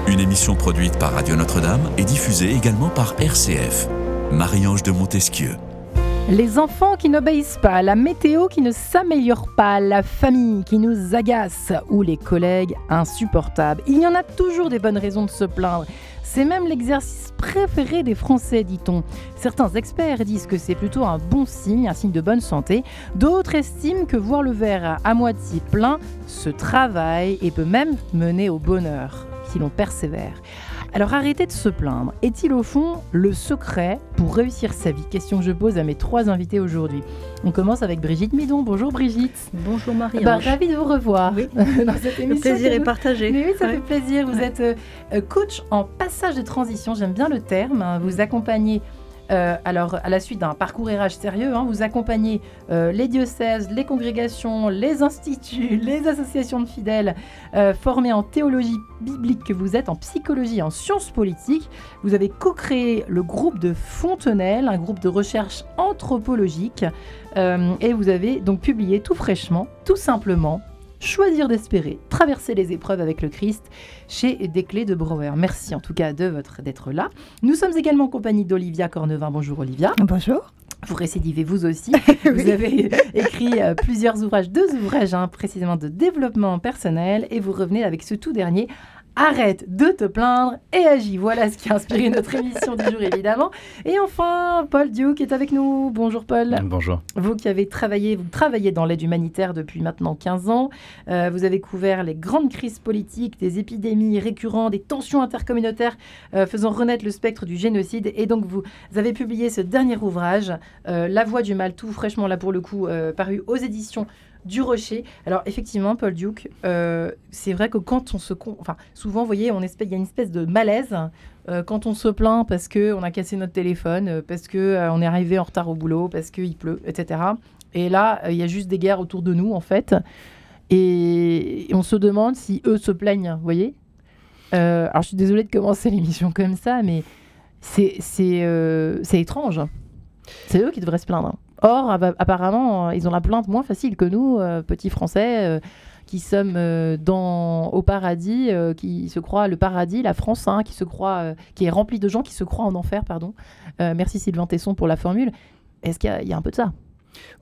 Une émission produite par Radio Notre-Dame et diffusée également par RCF. Marie-Ange de Montesquieu. Les enfants qui n'obéissent pas, la météo qui ne s'améliore pas, la famille qui nous agace ou les collègues insupportables. Il y en a toujours des bonnes raisons de se plaindre. C'est même l'exercice préféré des Français, dit-on. Certains experts disent que c'est plutôt un bon signe, un signe de bonne santé. D'autres estiment que voir le verre à moitié plein se travaille et peut même mener au bonheur, si l'on persévère. Alors arrêtez de se plaindre. Est-il au fond le secret pour réussir sa vie? Question que je pose à mes 3 invités aujourd'hui. On commence avec Brigitte Midon. Bonjour Brigitte. Bonjour Marie-Ange. Ravie de vous revoir dans cette émission. Le plaisir est partagé. Mais oui, ça fait plaisir. Vous êtes coach en passage de transition, j'aime bien le terme. Vous accompagnez, alors à la suite d'un parcours RH sérieux, vous accompagnez les diocèses, les congrégations, les instituts, les associations de fidèles formés en théologie biblique que vous êtes, en psychologie, en sciences politiques. Vous avez co-créé le groupe de Fontenelle, un groupe de recherche anthropologique, et vous avez donc publié tout fraîchement, tout simplement, Choisir d'espérer, traverser les épreuves avec le Christ chez Desclés de Brouwer. Merci en tout cas d'être là. Nous sommes également en compagnie d'Olivia Cornevin. Bonjour Olivia. Bonjour. Vous récidivez vous aussi. Oui. Vous avez écrit plusieurs ouvrages, 2 ouvrages précisément de développement personnel, et vous revenez avec ce tout dernier, Arrête de te plaindre et agis. Voilà ce qui a inspiré notre émission du jour, évidemment. Et enfin, Paul Duke est avec nous. Bonjour Paul. Bonjour. Vous qui avez travaillez dans l'aide humanitaire depuis maintenant 15 ans. Vous avez couvert les grandes crises politiques, des épidémies récurrentes, des tensions intercommunautaires faisant renaître le spectre du génocide. Et donc, vous avez publié ce dernier ouvrage, La Voix du mal, tout fraîchement là pour le coup, paru aux éditions du Rocher. Alors effectivement, Paul Duke, c'est vrai que quand on se... souvent, vous voyez, il y a une espèce de malaise quand on se plaint parce qu'on a cassé notre téléphone, parce qu'on est arrivé en retard au boulot, parce qu'il pleut, etc. Et là, il y a juste des guerres autour de nous, en fait. Et on se demande si eux se plaignent, vous voyez. Alors je suis désolée de commencer l'émission comme ça, mais c'est étrange. C'est eux qui devraient se plaindre. Or, apparemment, ils ont la plainte moins facile que nous, petits Français, qui sommes au paradis, qui se croient le paradis, la France, qui est remplie de gens qui se croient en enfer, pardon. Merci Sylvain Tesson pour la formule. Est-ce qu'il y a un peu de ça?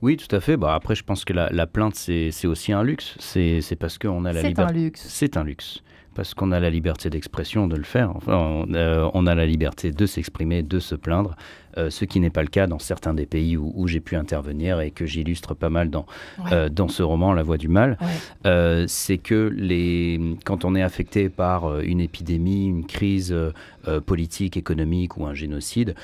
Oui, tout à fait. Après, je pense que la plainte, c'est aussi un luxe. C'est parce qu'on a la liberté. C'est un luxe. C'est un luxe. Parce qu'on a la liberté d'expression de le faire. Enfin, on a la liberté de s'exprimer, de se plaindre, ce qui n'est pas le cas dans certains des pays où j'ai pu intervenir et que j'illustre pas mal dans ce roman, La Voix du mal. Ouais. C'est que quand on est affecté par une épidémie, une crise politique, économique ou un génocide,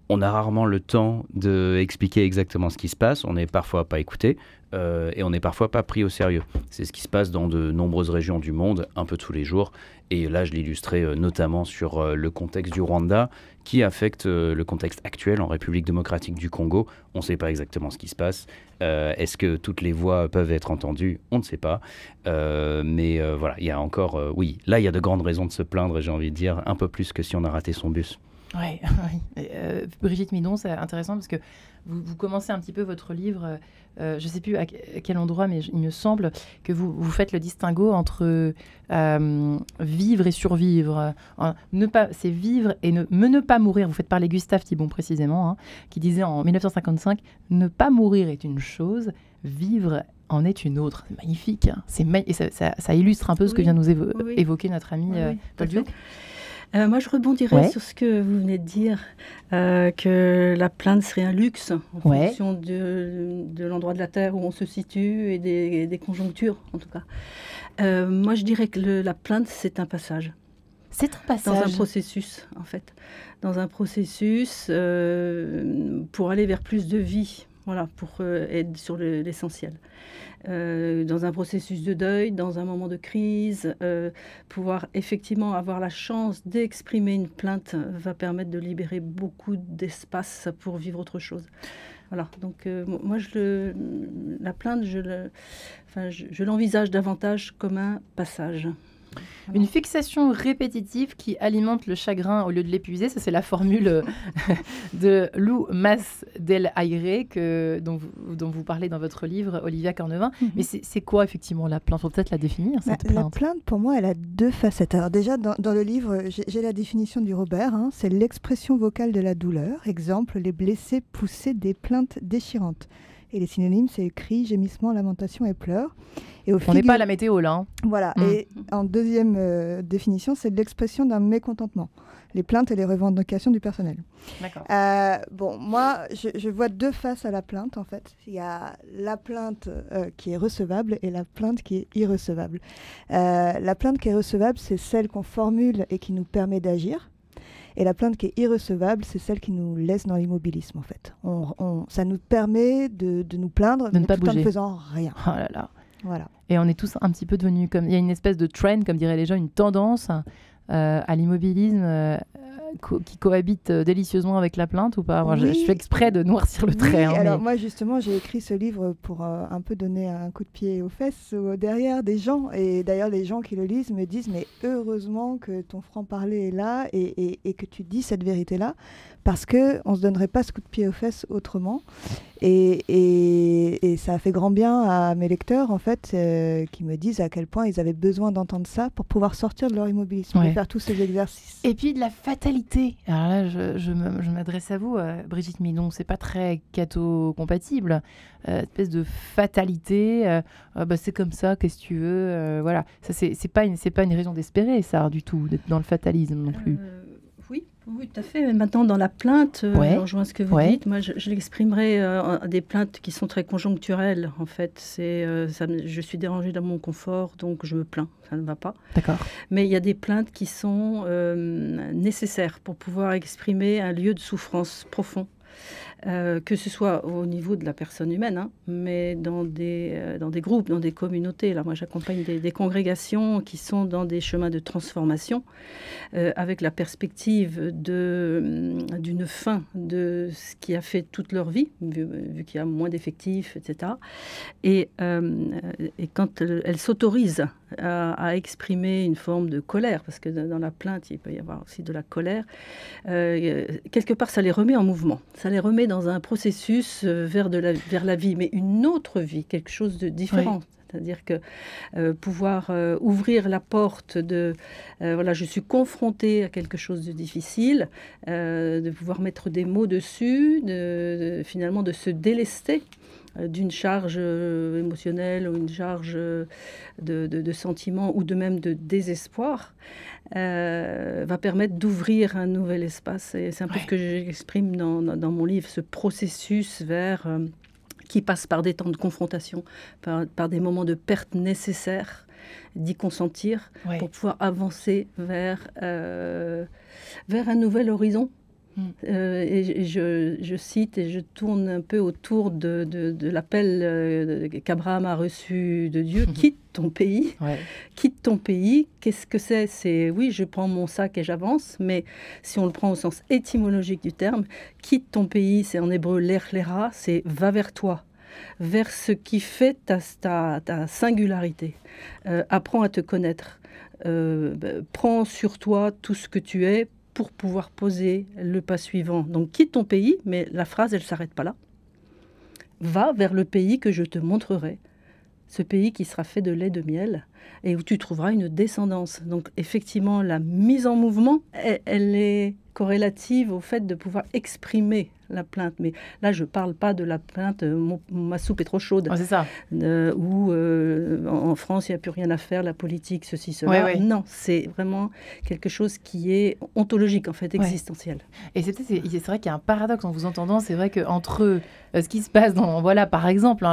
on a rarement le temps d'expliquer exactement ce qui se passe. On n'est parfois pas écouté et on n'est parfois pas pris au sérieux. C'est ce qui se passe dans de nombreuses régions du monde, un peu tous les jours. Et là, je l'illustrais notamment sur le contexte du Rwanda, qui affecte le contexte actuel en République démocratique du Congo. On ne sait pas exactement ce qui se passe. Est-ce que toutes les voix peuvent être entendues? On ne sait pas. Mais voilà, il y a encore... oui, là, il y a de grandes raisons de se plaindre, j'ai envie de dire, un peu plus que si on a raté son bus. Oui. Brigitte Midon, c'est intéressant parce que vous commencez un petit peu votre livre, je ne sais plus à quel endroit, mais il me semble que vous faites le distinguo entre vivre et survivre. C'est vivre et ne pas mourir. Vous faites parler Gustave Thibon précisément, qui disait en 1955 « Ne pas mourir est une chose, vivre en est une autre ». C'est magnifique. Et ça illustre un peu ce que vient nous évoquer notre ami Paul Duke. Moi, je rebondirais sur ce que vous venez de dire, que la plainte serait un luxe en fonction de l'endroit de la Terre où on se situe et des conjonctures, en tout cas. Moi, je dirais que la plainte, c'est un passage. C'est un passage. Dans un processus, en fait. Dans un processus pour aller vers plus de vie. Voilà, pour être sur l'essentiel. Dans un processus de deuil, dans un moment de crise, pouvoir effectivement avoir la chance d'exprimer une plainte va permettre de libérer beaucoup d'espace pour vivre autre chose. Voilà, donc moi, la plainte, je l'envisage davantage comme un passage. Une fixation répétitive qui alimente le chagrin au lieu de l'épuiser. Ça, c'est la formule de Lou Mas del Aire dont vous parlez dans votre livre, Olivia Cornevin. Mais c'est quoi, effectivement, la plainte? Faut peut-être la définir, cette plainte. La plainte, pour moi, elle a deux facettes. Alors déjà, dans le livre, j'ai la définition du Robert. C'est l'expression vocale de la douleur. Exemple, les blessés poussaient des plaintes déchirantes. Et les synonymes, c'est cris, gémissements, lamentations et pleurs. Et on n'est pas à la météo, là. Hein. Voilà. Et en deuxième définition, c'est l'expression d'un mécontentement. Les plaintes et les revendications du personnel. D'accord. Bon, moi, je vois deux faces à la plainte, en fait. Il y a la plainte qui est recevable et la plainte qui est irrecevable. La plainte qui est recevable, c'est celle qu'on formule et qui nous permet d'agir. Et la plainte qui est irrecevable, c'est celle qui nous laisse dans l'immobilisme, en fait. Ça nous permet de nous plaindre, de ne pas bouger. En ne faisant rien. Oh là là. Voilà. Et on est tous un petit peu devenus comme... Il y a une espèce de trend, comme diraient les gens, une tendance à l'immobilisme qui cohabite délicieusement avec la plainte ou pas? Moi, je fais exprès de noircir le trait. Alors moi, justement, j'ai écrit ce livre pour un peu donner un coup de pied aux fesses derrière des gens. Et d'ailleurs, les gens qui le lisent me disent, mais heureusement que ton franc-parler est là et que tu dis cette vérité-là, parce qu'on ne se donnerait pas ce coup de pied aux fesses autrement. Et ça a fait grand bien à mes lecteurs, en fait, qui me disent à quel point ils avaient besoin d'entendre ça pour pouvoir sortir de leur immobilisme et faire tous ces exercices. Et puis de la fatalité. Alors là, je m'adresse à vous, Brigitte Midon, c'est pas très catho-compatible. Espèce de fatalité, c'est comme ça, qu'est-ce que tu veux, voilà. Ça, c'est pas une raison d'espérer, ça, du tout, d'être dans le fatalisme non plus. Oui, tout à fait. Mais maintenant, dans la plainte, je rejoins ce que vous dites. Moi, je l'exprimerai des plaintes qui sont très conjoncturelles, en fait. Je suis dérangée dans mon confort, donc je me plains. Ça ne va pas. D'accord. Mais il y a des plaintes qui sont nécessaires pour pouvoir exprimer un lieu de souffrance profond. Que ce soit au niveau de la personne humaine, mais dans des groupes, dans des communautés. Là, moi, j'accompagne des congrégations qui sont dans des chemins de transformation avec la perspective d'une fin de ce qui a fait toute leur vie, vu qu'il y a moins d'effectifs, etc. Et quand elles s'autorisent à exprimer une forme de colère, parce que dans la plainte, il peut y avoir aussi de la colère, quelque part, ça les remet en mouvement. Ça les remet dans un processus vers la vie, mais une autre vie, quelque chose de différent. Oui. C'est-à-dire que pouvoir ouvrir la porte je suis confrontée à quelque chose de difficile, de pouvoir mettre des mots dessus, finalement de se délester d'une charge émotionnelle ou une charge de sentiments ou de même de désespoir, va permettre d'ouvrir un nouvel espace. Et c'est un peu ce que j'exprime dans mon livre, ce processus qui passe par des temps de confrontation, par des moments de perte nécessaires, d'y consentir pour pouvoir avancer vers un nouvel horizon. Et je cite et je tourne un peu autour de l'appel qu'Abraham a reçu de Dieu. Quitte ton pays. Quitte ton pays. Qu'est-ce que c'est? C'est oui, je prends mon sac et j'avance, mais si on le prend au sens étymologique du terme, quitte ton pays, c'est en hébreu l'erlera, c'est va vers toi, vers ce qui fait ta singularité. Apprends à te connaître. Prends sur toi tout ce que tu es pour pouvoir poser le pas suivant. Donc, quitte ton pays, mais la phrase, elle ne s'arrête pas là. Va vers le pays que je te montrerai. Ce pays qui sera fait de lait de miel et où tu trouveras une descendance. Donc, effectivement, la mise en mouvement, elle est corrélative au fait de pouvoir exprimer la plainte. Mais là, je ne parle pas de la plainte « ma soupe est trop chaude ». C'est ça. Ou en France, il n'y a plus rien à faire, la politique, ceci, cela. Non, c'est vraiment quelque chose qui est ontologique, en fait, existentiel. Et c'est vrai qu'il y a un paradoxe en vous entendant. C'est vrai qu'entre ce qui se passe dans, par exemple,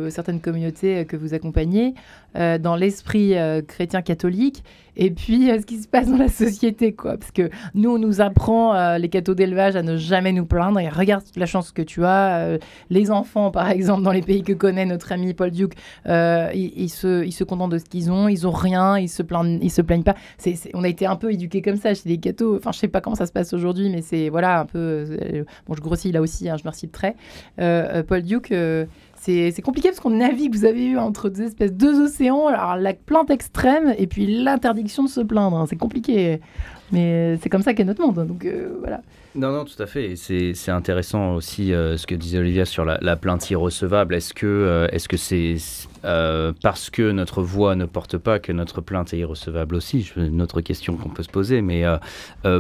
certaines communautés que vous accompagnez, dans l'esprit chrétien catholique, et puis ce qui se passe dans la société, quoi. Parce que nous, on nous apprend, les cathos d'élevage, à ne jamais nous plaindre. Et regarde la chance que tu as. Les enfants, par exemple, dans les pays que connaît notre ami Paul Duke, ils se contentent de ce qu'ils ont. Ils n'ont rien, ils se plaignent pas. On a été un peu éduqués comme ça chez les cathos. Enfin, je ne sais pas comment ça se passe aujourd'hui, mais c'est un peu... Bon, je grossis là aussi, je me recycle très. Paul Duke... c'est compliqué parce qu'on navigue, vous avez eu entre deux océans, alors la plainte extrême et puis l'interdiction de se plaindre. C'est compliqué, mais c'est comme ça qu'est notre monde. Donc voilà. Non, tout à fait. Et c'est intéressant aussi ce que disait Olivia sur la plainte irrecevable. Est-ce que c'est parce que notre voix ne porte pas que notre plainte est irrecevable aussi? Une autre question qu'on peut se poser. Mais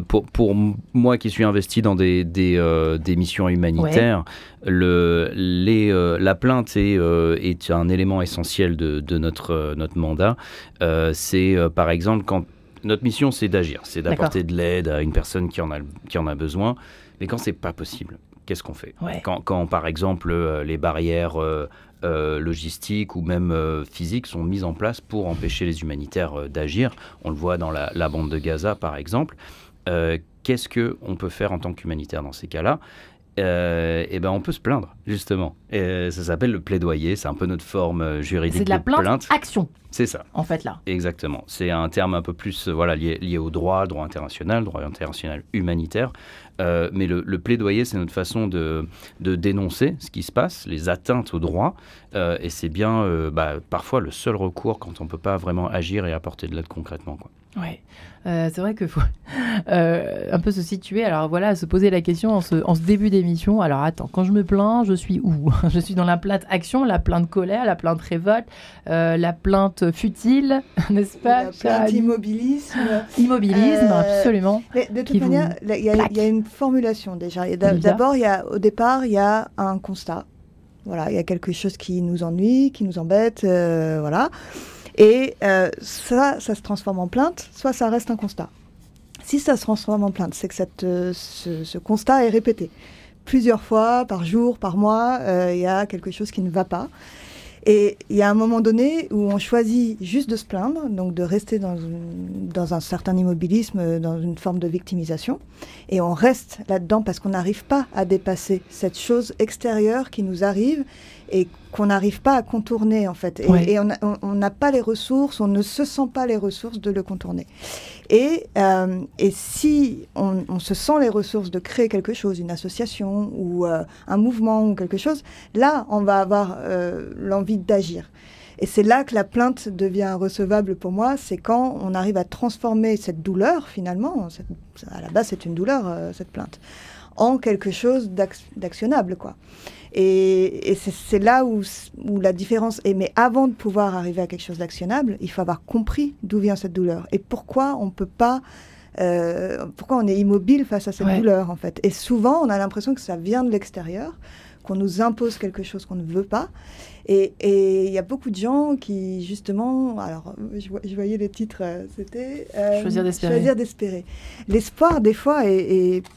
pour moi qui suis investi dans des missions humanitaires, la plainte est un élément essentiel de notre mandat. C'est par exemple quand notre mission, c'est d'agir, c'est d'apporter de l'aide à une personne qui en a besoin. Mais quand c'est pas possible, qu'est-ce qu'on fait? Quand, par exemple, les barrières logistiques ou même physiques sont mises en place pour empêcher les humanitaires d'agir, on le voit dans la bande de Gaza, par exemple, qu'est-ce qu'on peut faire en tant qu'humanitaire dans ces cas-là? On peut se plaindre, justement. Ça s'appelle le plaidoyer, c'est un peu notre forme juridique. C'est de la plainte action. C'est ça. En fait, là. Exactement. C'est un terme un peu plus lié au droit international humanitaire. Mais le plaidoyer, c'est notre façon de dénoncer ce qui se passe, les atteintes au droit. Et c'est bien parfois le seul recours quand on ne peut pas vraiment agir et apporter de l'aide concrètement, quoi. Oui, c'est vrai qu'il faut un peu se situer. Alors voilà, se poser la question en ce début d'émission. Alors attends, quand je me plains, je suis où? Je suis dans la plainte action, la plainte colère, la plainte révolte, la plainte futile, n'est-ce pas? La plainte immobilisme. Immobilisme, absolument. Mais de toute manière, il y a une formulation déjà. D'abord, au départ, il y a un constat. Voilà, il y a quelque chose qui nous ennuie, qui nous embête, voilà. Et ça se transforme en plainte, soit ça reste un constat. Si ça se transforme en plainte, c'est que ce constat est répété. Plusieurs fois, par jour, par mois, il y a quelque chose qui ne va pas. Et il y a un moment donné où on choisit juste de se plaindre, donc de rester dans un certain immobilisme, dans une forme de victimisation. Et on reste là-dedans parce qu'on n'arrive pas à dépasser cette chose extérieure qui nous arrive et qu'on n'arrive pas à contourner, en fait. Et on n'a pas les ressources, on ne se sent pas les ressources de le contourner. Et si on se sent les ressources de créer quelque chose, une association ou un mouvement ou quelque chose, là, on va avoir l'envie d'agir. Et c'est là que la plainte devient recevable pour moi, c'est quand on arrive à transformer cette douleur, finalement, à la base c'est une douleur, cette plainte, en quelque chose d'actionnable, quoi. Et c'est là où la différence est. Mais avant de pouvoir arriver à quelque chose d'actionnable, il faut avoir compris d'où vient cette douleur et pourquoi on peut pas, pourquoi on est immobile face à cette douleur, en fait. Et souvent, on a l'impression que ça vient de l'extérieur, qu'on nous impose quelque chose qu'on ne veut pas. Et il y a beaucoup de gens qui, justement, alors je voyais les titres, c'était Choisir d'espérer. L'espoir, des fois,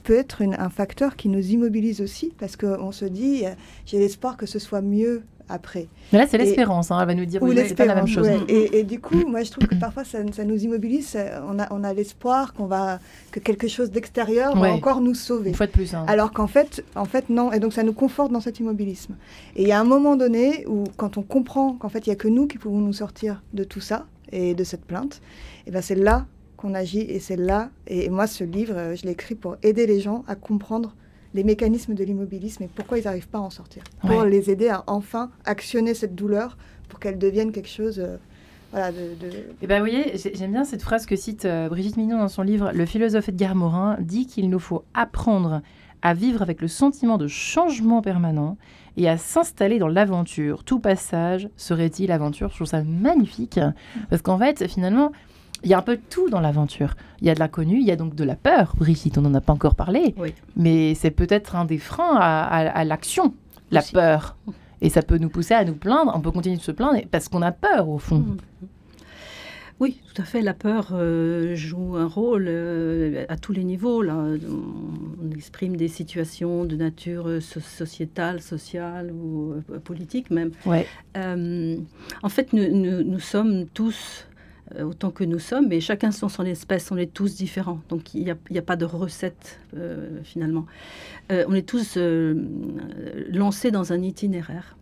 peut être un facteur qui nous immobilise aussi, parce qu'on se dit, j'ai l'espoir que ce soit mieux après. Mais là, c'est l'espérance, elle va nous dire, c'est pas la même chose. Ouais. Et du coup, moi, je trouve que parfois, ça nous immobilise. On a l'espoir que quelque chose d'extérieur va encore nous sauver. Une fois de plus. Alors qu'en fait, non. Et donc, ça nous conforte dans cet immobilisme. Et il y a un moment donné où, quand on comprend qu'en fait, il n'y a que nous qui pouvons nous sortir de tout ça et de cette plainte, et ben c'est là qu'on agit. Et c'est là. Et moi, ce livre, je l'ai écrit pour aider les gens à comprendre les mécanismes de l'immobilisme et pourquoi ils n'arrivent pas à en sortir. Pour les aider à enfin actionner cette douleur pour qu'elle devienne quelque chose... Et ben, vous voyez, j'aime bien cette phrase que cite Brigitte Mignon dans son livre. Le philosophe Edgar Morin dit qu'il nous faut apprendre à vivre avec le sentiment de changement permanent et à s'installer dans l'aventure. Tout passage serait-il aventure? Je trouve ça magnifique. Parce qu'en fait, finalement... il y a un peu de tout dans l'aventure. Il y a de l'inconnu, il y a donc de la peur. Brigitte, on n'en a pas encore parlé. Oui. Mais c'est peut-être un des freins à l'action, la peur. Et ça peut nous pousser à nous plaindre. On peut continuer de se plaindre parce qu'on a peur, au fond. Oui, tout à fait. La peur joue un rôle à tous les niveaux. Là. On exprime des situations de nature sociétale, sociale ou politique même. Ouais. En fait, nous sommes tous... autant que nous sommes, mais chacun son espèce, on est tous différents. Donc, il n'y a pas de recette, finalement. On est tous lancés dans un itinéraire,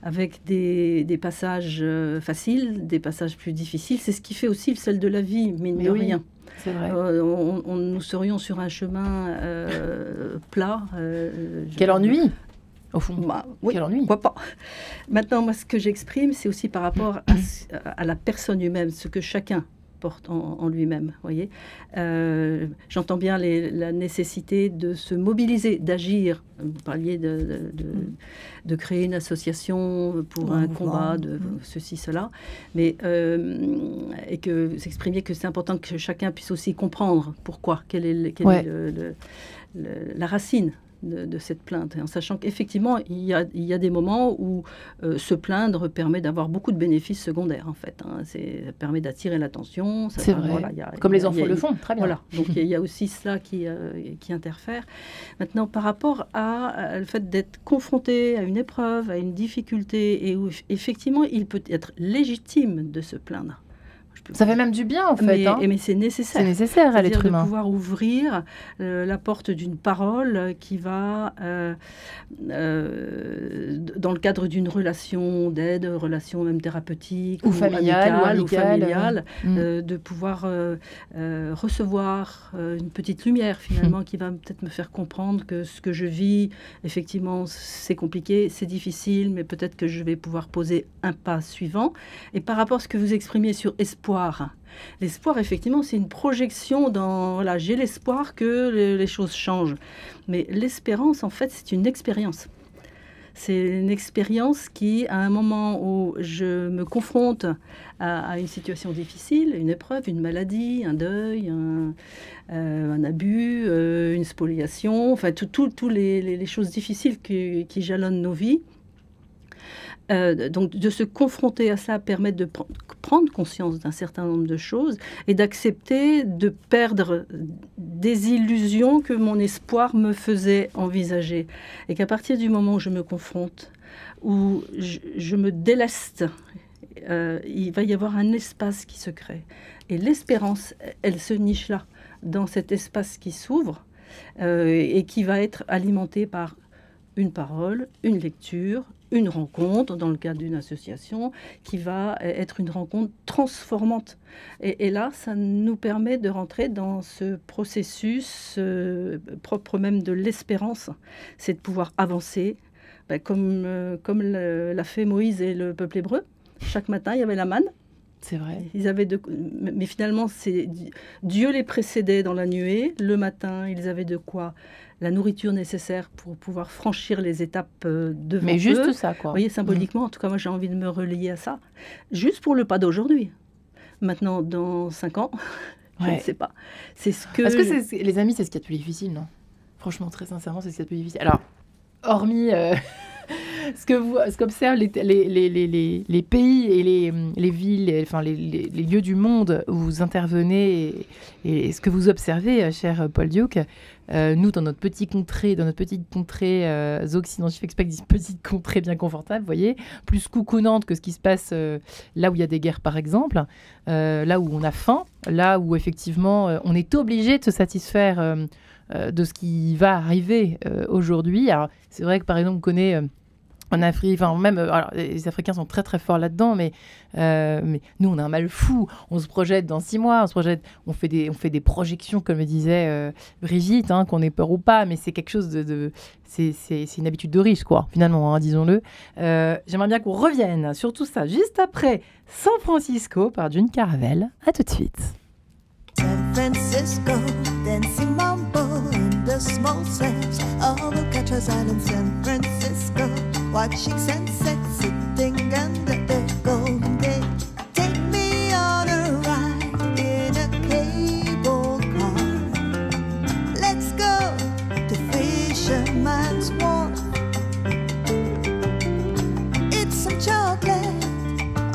avec des passages faciles, des passages plus difficiles. C'est ce qui fait aussi le sel de la vie, mine de rien. C'est vrai. Nous serions sur un chemin plat. Quel ennui! Au fond, oui, quel ennui. Pourquoi pas. Maintenant, moi, ce que j'exprime, c'est aussi par rapport à la personne humaine, ce que chacun porte en lui-même, voyez. J'entends bien la nécessité de se mobiliser, d'agir. Vous parliez de créer une association pour un combat, de ceci, cela, mais et que vous exprimiez que c'est important que chacun puisse aussi comprendre pourquoi, quelle est la racine de cette plainte, en sachant qu'effectivement, il y a des moments où se plaindre permet d'avoir beaucoup de bénéfices secondaires, en fait. Ça permet d'attirer l'attention. C'est vrai, voilà, comme les enfants le font, très bien. Voilà, donc il y a aussi cela qui interfère. Maintenant, par rapport le fait d'être confronté à une épreuve, à une difficulté, et où effectivement, il peut être légitime de se plaindre. Ça fait même du bien, en fait. Mais c'est nécessaire. C'est nécessaire à l'être humain. De pouvoir ouvrir la porte d'une parole qui va, dans le cadre d'une relation d'aide, relation même thérapeutique, ou familiale, ou familiale, de pouvoir recevoir une petite lumière, finalement, qui va peut-être me faire comprendre que ce que je vis, effectivement, c'est compliqué, c'est difficile, mais peut-être que je vais pouvoir poser un pas suivant. Et par rapport à ce que vous exprimiez sur espoir, l'espoir, effectivement, c'est une projection dans... Voilà, j'ai l'espoir que les choses changent. Mais l'espérance, en fait, c'est une expérience. C'est une expérience qui, à un moment où je me confronte à une situation difficile, une épreuve, une maladie, un deuil, un abus, une spoliation, enfin, toutes les choses difficiles qui jalonnent nos vies, donc de se confronter à ça permet de prendre conscience d'un certain nombre de choses et d'accepter de perdre des illusions que mon espoir me faisait envisager. Et qu'à partir du moment où je me confronte, où je me déleste, il va y avoir un espace qui se crée. Et l'espérance, elle se niche là, dans cet espace qui s'ouvre et qui va être alimenté par une parole, une lecture, une rencontre, dans le cadre d'une association, qui va être une rencontre transformante. Et là, ça nous permet de rentrer dans ce processus propre même de l'espérance. C'est de pouvoir avancer, comme l'a fait Moïse et le peuple hébreu. Chaque matin, il y avait la manne. C'est vrai. Mais finalement, Dieu les précédait dans la nuée. Le matin, ils avaient de quoi? La nourriture nécessaire pour pouvoir franchir les étapes devant eux. Mais juste ça, quoi. Vous voyez, symboliquement, en tout cas, moi, j'ai envie de me relier à ça. Juste pour le pas d'aujourd'hui. Maintenant, dans 5 ans, je ne sais pas. C'est ce que... Parce que les amis, c'est ce qu'il y a de plus difficile, non? Franchement, très sincèrement, c'est ce qu'il y a de plus difficile. Alors, hormis... ce qu'observent les pays et les villes, enfin les lieux du monde où vous intervenez et ce que vous observez, cher Paul Diuk, nous, dans notre petite contrée occidentale, je fais exprès que je dis petite contrée bien confortable, vous voyez, plus coucounante que ce qui se passe là où il y a des guerres, par exemple, là où on a faim, là où effectivement on est obligé de se satisfaire de ce qui va arriver aujourd'hui. Alors, c'est vrai que, par exemple, on connaît... en Afrique, enfin même, alors, les Africains sont très très forts là-dedans, mais nous on a un mal fou. On se projette dans 6 mois, on fait des projections, comme le disait Brigitte, qu'on ait peur ou pas, mais c'est quelque chose c'est une habitude de riche, quoi, finalement, disons-le. J'aimerais bien qu'on revienne sur tout ça juste après San Francisco par June Caravelle. À tout de suite. San Francisco, dancing mambo in the small sands of Alcatraz Island, San Francisco, watching sunsets sitting under the Golden Gate. Take me on a ride in a cable car. Let's go to Fisherman's Wharf. Eat some chocolate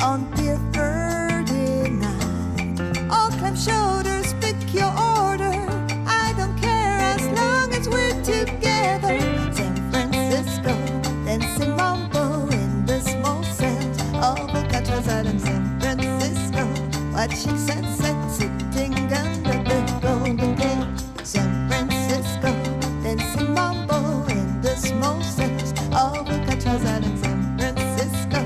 on Pier 39. All climb shoulders, pick your order. I don't care as long as we're together. San Francisco, dancing mambo in the small sands of Alcatraz Island, San Francisco, watching sunsets sitting under the Golden Gate. San Francisco, dancing mambo in the small sands of Alcatraz Island, San Francisco,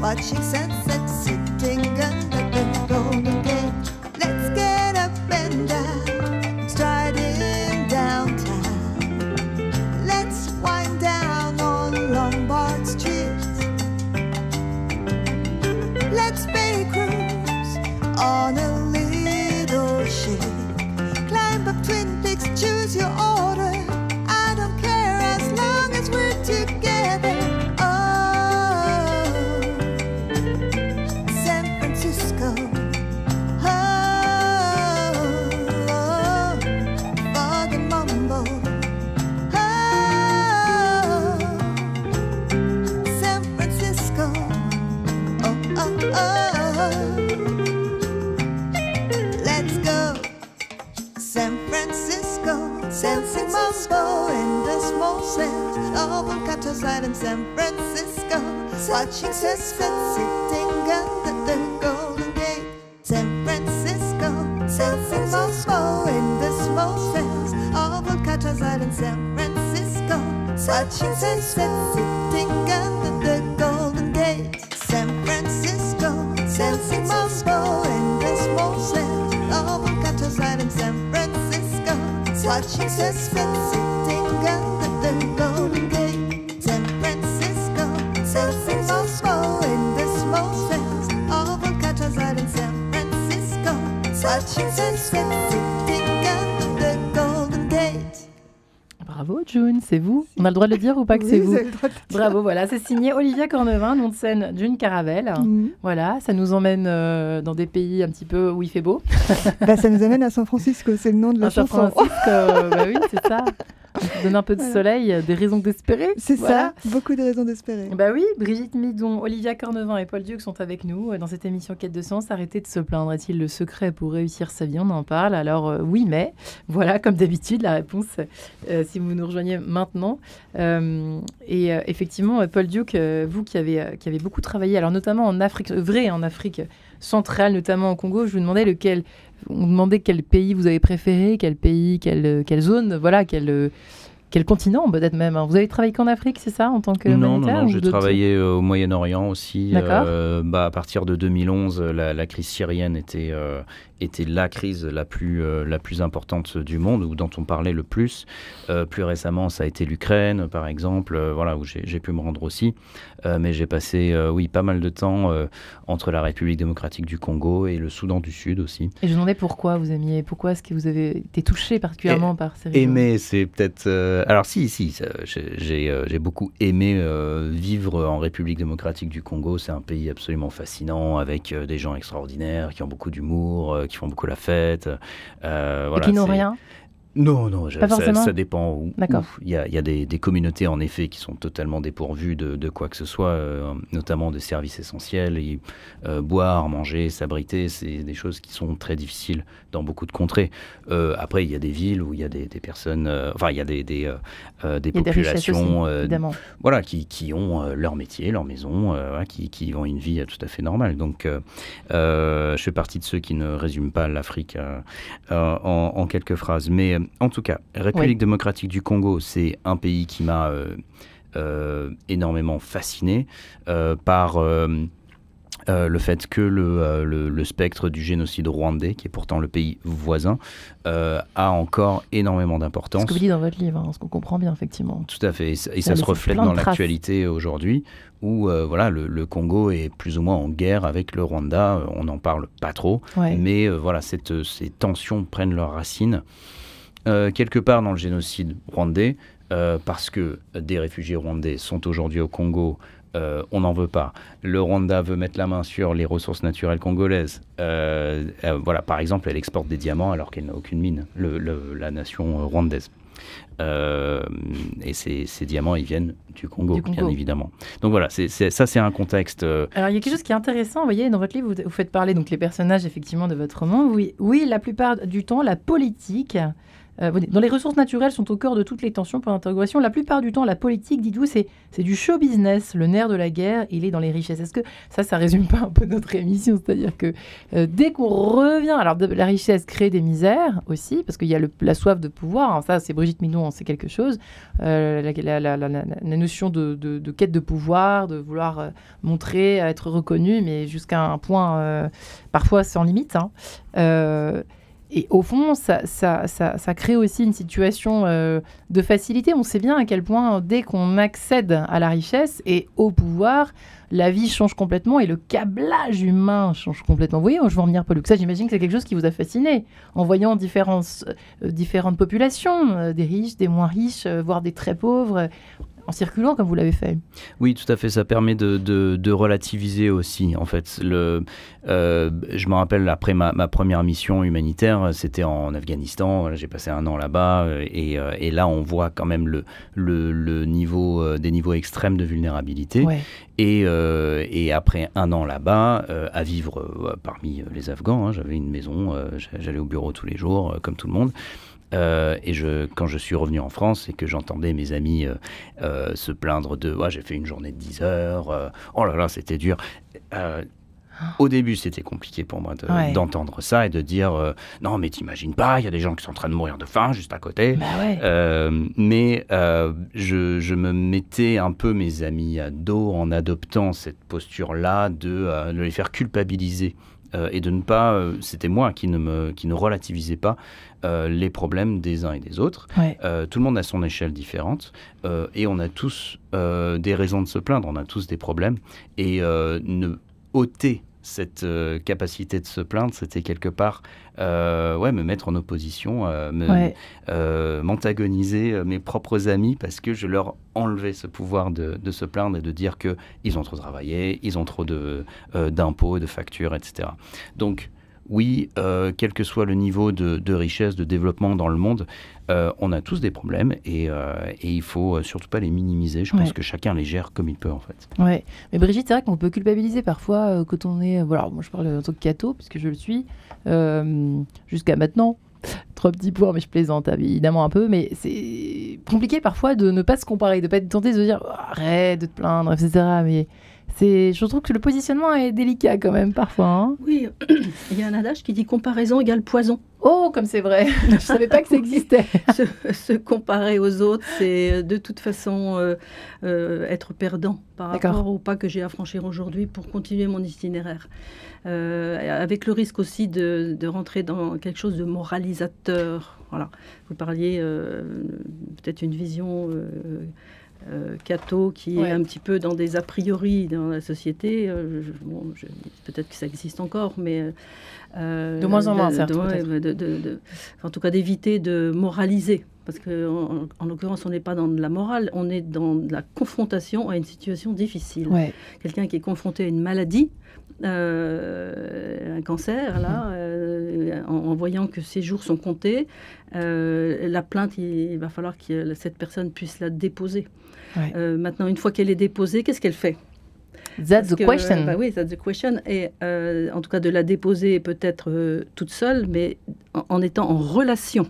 watching sunsets sitting under the Golden Gate. Let's get up and down, striding downtown. Let's wind down on Long Francisco, dancing mambo in the small cells of Alcatraz Island, San Francisco, watching sunsets sitting under the Golden Gate. San Francisco, dancing mambo in the small cells of Alcatraz Island, San Francisco, watching sunsets sitting under the Golden Gate. San Francisco, dancing mambo in the small cells of Alcatraz Island, San Francisco, watching sunsets sitting under the Golden Gate. San Francisco, dancing mambo in the small cells of Alcatraz Island, San Francisco, watching sunsets sitting under the Golden Gate. Bravo June, c'est vous. On a le droit de le dire ou pas que c'est Oui, vous? avez le droit de le dire. Bravo, voilà, c'est signé Olivia Cornevin, nom de scène June Caravelle. Mhm. Voilà, ça nous emmène dans des pays un petit peu où il fait beau. Bah, ça nous amène à San Francisco, c'est le nom de la À San chanson. Francisco, bah oui, c'est ça. On donne un peu de Voilà. soleil, des raisons d'espérer. C'est Voilà. ça, beaucoup de raisons d'espérer. Bah oui, Brigitte Midon, Olivia Cornevin et Paul Duc sont avec nous dans cette émission Quête de sens. Arrêtez de se plaindre. Est-il le secret pour réussir sa vie? On en parle. Alors oui, mais voilà, comme d'habitude, la réponse, si vous nous rejoignez maintenant. Effectivement, Paul Duc, vous qui avez beaucoup travaillé, alors notamment en Afrique, en Afrique centrale, notamment au Congo, je vous demandais on demandait quel pays vous avez préféré, quel pays, quelle zone, voilà, quel continent peut-être même. Vous avez travaillé qu'en Afrique, c'est ça, en tant que humanitaire, ou j'ai d'autres- travaillé au Moyen-Orient aussi. D'accord. À partir de 2011, la crise syrienne était la crise la plus importante du monde, ou dont on parlait le plus. Plus récemment, ça a été l'Ukraine, par exemple, voilà, où j'ai pu me rendre aussi. Mais j'ai passé, pas mal de temps entre la République démocratique du Congo et le Soudan du Sud aussi. Et je me demandais pourquoi est-ce que vous avez été touché particulièrement par ces régions? Aimer, c'est peut-être... alors j'ai beaucoup aimé vivre en République démocratique du Congo. C'est un pays absolument fascinant, avec des gens extraordinaires, qui ont beaucoup d'humour, qui font beaucoup la fête. Et Voilà, qui n'ont c'est- rien? Non, Pas forcément. ça dépend où. D'accord. Il y a des communautés, en effet, qui sont totalement dépourvues de quoi que ce soit, notamment des services essentiels. Et, boire, manger, s'abriter, c'est des choses qui sont très difficiles dans beaucoup de contrées. Après, il y a des villes où il y a des personnes... il y a des Il y a des richesses populations aussi, évidemment. voilà, qui ont leur métier, leur maison, voilà, qui ont une vie tout à fait normale. Donc, je fais partie de ceux qui ne résument pas l'Afrique en quelques phrases. Mais en tout cas, République démocratique du Congo, c'est un pays qui m'a énormément fasciné par... le fait que le spectre du génocide rwandais, qui est pourtant le pays voisin, a encore énormément d'importance. Ce que vous dites dans votre livre, ce qu'on comprend bien, effectivement. Tout à fait, et ça laissé se reflète plein de dans traces. l'actualité aujourd'hui, où voilà, le Congo est plus ou moins en guerre avec le Rwanda. On n'en parle pas trop, Ouais. mais voilà, ces tensions prennent leurs racines quelque part dans le génocide rwandais, parce que des réfugiés rwandais sont aujourd'hui au Congo. On n'en veut pas. Le Rwanda veut mettre la main sur les ressources naturelles congolaises. Voilà, par exemple, elle exporte des diamants alors qu'elle n'a aucune mine, la nation rwandaise. Et ces diamants, ils viennent du Congo, bien évidemment. Donc voilà, c'est un contexte... Alors, il y a quelque chose qui est intéressant, vous voyez, dans votre livre, vous faites parler donc les personnages, effectivement, de votre roman. Oui, la plupart du temps, la politique... dans les ressources naturelles sont au cœur de toutes les tensions pour l'interrogation. La plupart du temps, la politique, dites-vous, c'est du show business. Le nerf de la guerre, il est dans les richesses. Est-ce que ça résume pas un peu notre émission? C'est-à-dire que dès qu'on revient... Alors, la richesse crée des misères aussi, parce qu'il y a la soif de pouvoir. Hein, ça, c'est Brigitte Midon, c'est quelque chose. La notion de quête de pouvoir, de vouloir montrer, être reconnu, mais jusqu'à un point parfois sans limite. Hein. Et au fond, ça crée aussi une situation de facilité. On sait bien à quel point, dès qu'on accède à la richesse et au pouvoir, la vie change complètement et le câblage humain change complètement. Vous voyez, je veux en venir, Paul Luc. Ça, j'imagine que c'est quelque chose qui vous a fasciné, en voyant différentes populations, des riches, des moins riches, voire des très pauvres, en circulant comme vous l'avez fait. Oui, tout à fait. Ça permet de relativiser aussi, en fait. Je me rappelle, après ma première mission humanitaire, c'était en Afghanistan. J'ai passé 1 an là-bas. Et là, on voit quand même le niveau, des niveaux extrêmes de vulnérabilité. Ouais. Et après 1 an là-bas, à vivre parmi les Afghans, hein, j'avais une maison, j'allais au bureau tous les jours, comme tout le monde. Et quand je suis revenu en France et que j'entendais mes amis se plaindre de « j'ai fait une journée de 10 heures, oh là là, c'était dur ». Au début, c'était compliqué pour moi d'entendre ça et de dire non, mais t'imagines pas, il y a des gens qui sont en train de mourir de faim juste à côté. Mais je me mettais un peu mes amis à dos en adoptant cette posture-là de les faire culpabiliser et de ne pas. C'était moi qui ne relativisais pas les problèmes des uns et des autres. Tout le monde a son échelle différente et on a tous des raisons de se plaindre, on a tous des problèmes et ne ôter cette capacité de se plaindre, c'était quelque part me mettre en opposition, m'antagoniser mes propres amis parce que je leur enlevais ce pouvoir de se plaindre et de dire qu'ils ont trop travaillé, ils ont trop d'impôts, de factures, etc. Donc oui, quel que soit le niveau de richesse, de développement dans le monde, on a tous des problèmes et il faut surtout pas les minimiser. Je pense que chacun les gère comme il peut en fait. Ouais, mais Brigitte, c'est vrai qu'on peut culpabiliser parfois quand on est... moi je parle en tant que catho, puisque je le suis, jusqu'à maintenant. 3 petits points, mais je plaisante évidemment un peu, mais c'est compliqué parfois de ne pas se comparer, de ne pas être tenté de se dire arrête de te plaindre, etc. Mais je trouve que le positionnement est délicat quand même parfois. Hein. Oui, il y a un adage qui dit comparaison égale poison. Oh, comme c'est vrai. Je ne savais pas que ça existait. Se comparer aux autres, c'est de toute façon être perdant par rapport au pas que j'ai à franchir aujourd'hui pour continuer mon itinéraire. Avec le risque aussi de rentrer dans quelque chose de moralisateur. Voilà. Vous parliez peut-être une vision... catho qui est un petit peu dans des a priori dans la société. Peut-être que ça existe encore, mais... de moins en moins, certes. En tout cas, d'éviter de moraliser. Parce qu'en l'occurrence, on n'est pas dans de la morale, on est dans de la confrontation à une situation difficile. Quelqu'un qui est confronté à une maladie, un cancer, là, en voyant que ses jours sont comptés, la plainte, il va falloir que cette personne puisse la déposer. Maintenant, une fois qu'elle est déposée, qu'est-ce qu'elle fait ? That's the question. Oui, that's the question. Et en tout cas, de la déposer peut-être toute seule, mais en étant en relation.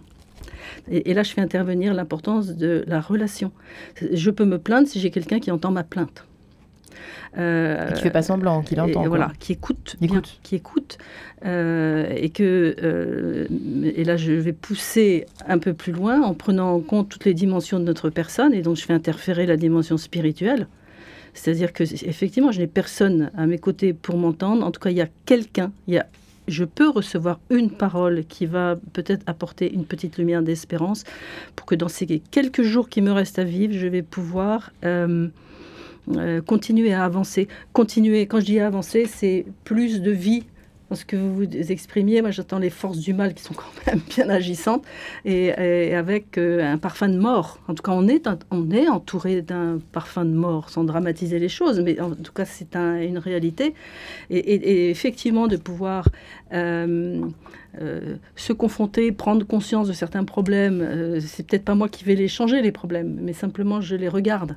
Et là, je fais intervenir l'importance de la relation. Je peux me plaindre si j'ai quelqu'un qui entend ma plainte. Et qui ne fait pas semblant, qui l'entend. Et voilà, qui écoute. Bien, qui écoute. Et là, je vais pousser un peu plus loin en prenant en compte toutes les dimensions de notre personne. Et donc, je fais interférer la dimension spirituelle. C'est-à-dire que effectivement, je n'ai personne à mes côtés pour m'entendre. En tout cas, il y a quelqu'un, je peux recevoir une parole qui va peut-être apporter une petite lumière d'espérance pour que dans ces quelques jours qui me restent à vivre, je vais pouvoir continuer à avancer. Continuer, quand je dis avancer, c'est plus de vie. Dans ce que vous exprimiez, moi j'attends les forces du mal qui sont quand même bien agissantes et avec un parfum de mort. En tout cas, on est entouré d'un parfum de mort, sans dramatiser les choses, mais en tout cas c'est une réalité. Et effectivement, de pouvoir se confronter, prendre conscience de certains problèmes, c'est peut-être pas moi qui vais les changer les problèmes, mais simplement je les regarde.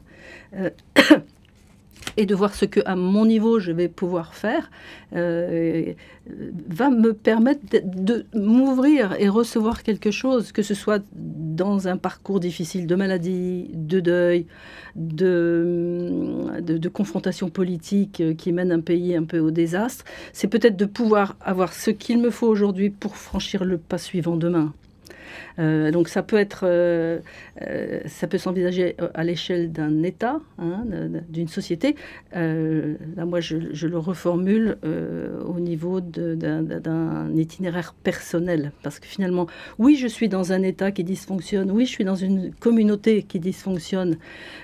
Et de voir ce qu'à mon niveau je vais pouvoir faire va me permettre de m'ouvrir et recevoir quelque chose, que ce soit dans un parcours difficile de maladie, de deuil, de confrontation politique qui mène un pays un peu au désastre. C'est peut-être de pouvoir avoir ce qu'il me faut aujourd'hui pour franchir le pas suivant demain. Donc ça peut s'envisager à l'échelle d'un État, d'une société. Là, moi, je le reformule au niveau d'un itinéraire personnel. Parce que finalement, oui, je suis dans un État qui dysfonctionne. Oui, je suis dans une communauté qui dysfonctionne.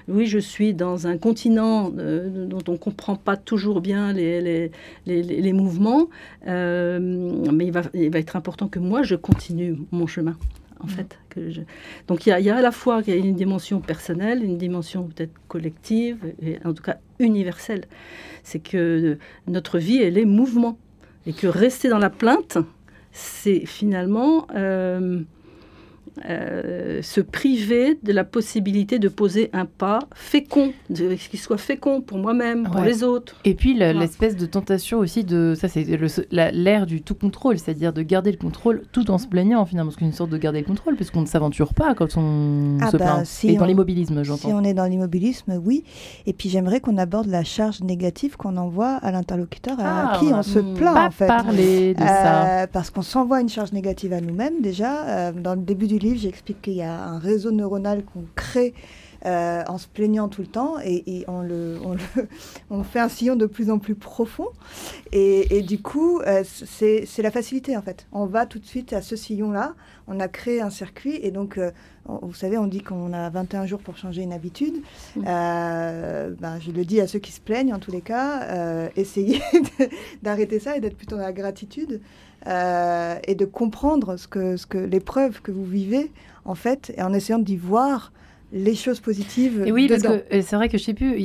Oui, je suis dans un continent dont on ne comprend pas toujours bien les mouvements. Mais il va être important que moi, je continue mon chemin. En fait, donc il y a à la fois une dimension personnelle, une dimension peut-être collective, et en tout cas universelle. C'est que notre vie, elle est mouvement. Et que rester dans la plainte, c'est finalement se priver de la possibilité de poser un pas fécond, qu'il soit fécond pour moi-même, pour les autres. Et puis l'espèce de tentation aussi ça c'est l'ère du tout contrôle, c'est-à-dire de garder le contrôle tout en se plaignant finalement, parce qu'une sorte de garder le contrôle, parce qu'on ne s'aventure pas quand on se plaint. Et dans l'immobilisme, j'entends. Si on est dans l'immobilisme, oui. Et puis j'aimerais qu'on aborde la charge négative qu'on envoie à l'interlocuteur à qui on se plaint en fait. Parler de ça. Parce qu'on s'envoie une charge négative à nous-mêmes déjà. Dans le début du livre, j'explique qu'il y a un réseau neuronal qu'on crée en se plaignant tout le temps et on fait un sillon de plus en plus profond et du coup c'est la facilité en fait. On va tout de suite à ce sillon-là, on a créé un circuit et donc vous savez, on dit qu'on a 21 jours pour changer une habitude. Je le dis à ceux qui se plaignent en tous les cas, essayez d'arrêter ça et d'être plutôt dans la gratitude et de comprendre ce que l'épreuve que vous vivez en fait, et en essayant d'y voir les choses positives. Et oui, dedans. parce que c'est vrai que je ne sais plus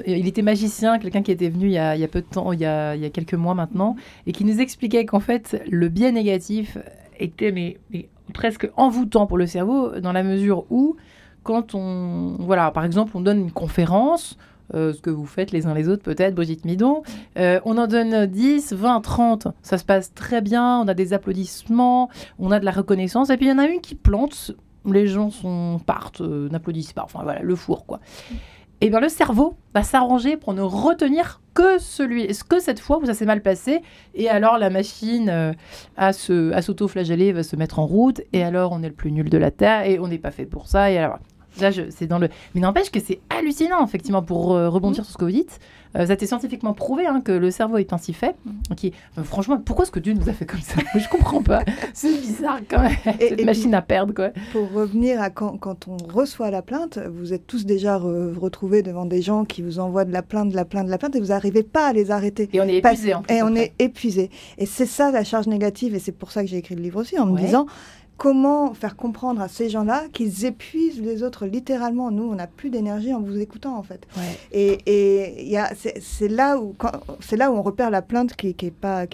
il était magicien, quelqu'un qui était venu il y a peu de temps, il y a quelques mois maintenant, et qui nous expliquait qu'en fait, le biais négatif était mais presque envoûtant pour le cerveau, dans la mesure où, quand par exemple, on donne une conférence, ce que vous faites les uns les autres peut-être, Brigitte Midon, on en donne 10, 20, 30, ça se passe très bien, on a des applaudissements, on a de la reconnaissance, et puis il y en a une qui plante, les gens partent, n'applaudissent pas, enfin voilà, le four quoi. Et bien le cerveau va s'arranger pour ne retenir que cette fois où ça s'est mal passé, et alors la machine à s'auto-flageller va se mettre en route, et alors on est le plus nul de la Terre, et on n'est pas fait pour ça, et alors... Là, c'est dans le... Mais n'empêche que c'est hallucinant, effectivement, pour rebondir sur ce que vous dites. Ça a été scientifiquement prouvé que le cerveau est ainsi fait. Franchement, pourquoi est-ce que Dieu nous a fait comme ça? Je comprends pas. C'est bizarre quand même, cette machine à perdre, quoi. Pour revenir à quand on reçoit la plainte, vous êtes tous déjà retrouvés devant des gens qui vous envoient de la plainte, et vous n'arrivez pas à les arrêter. Et on est épuisé. Et on est épuisé. Et c'est ça la charge négative, et c'est pour ça que j'ai écrit le livre aussi, en me disant... Comment faire comprendre à ces gens-là qu'ils épuisent les autres littéralement? Nous, on n'a plus d'énergie en vous écoutant, en fait. Ouais. Et c'est là où on repère la plainte qui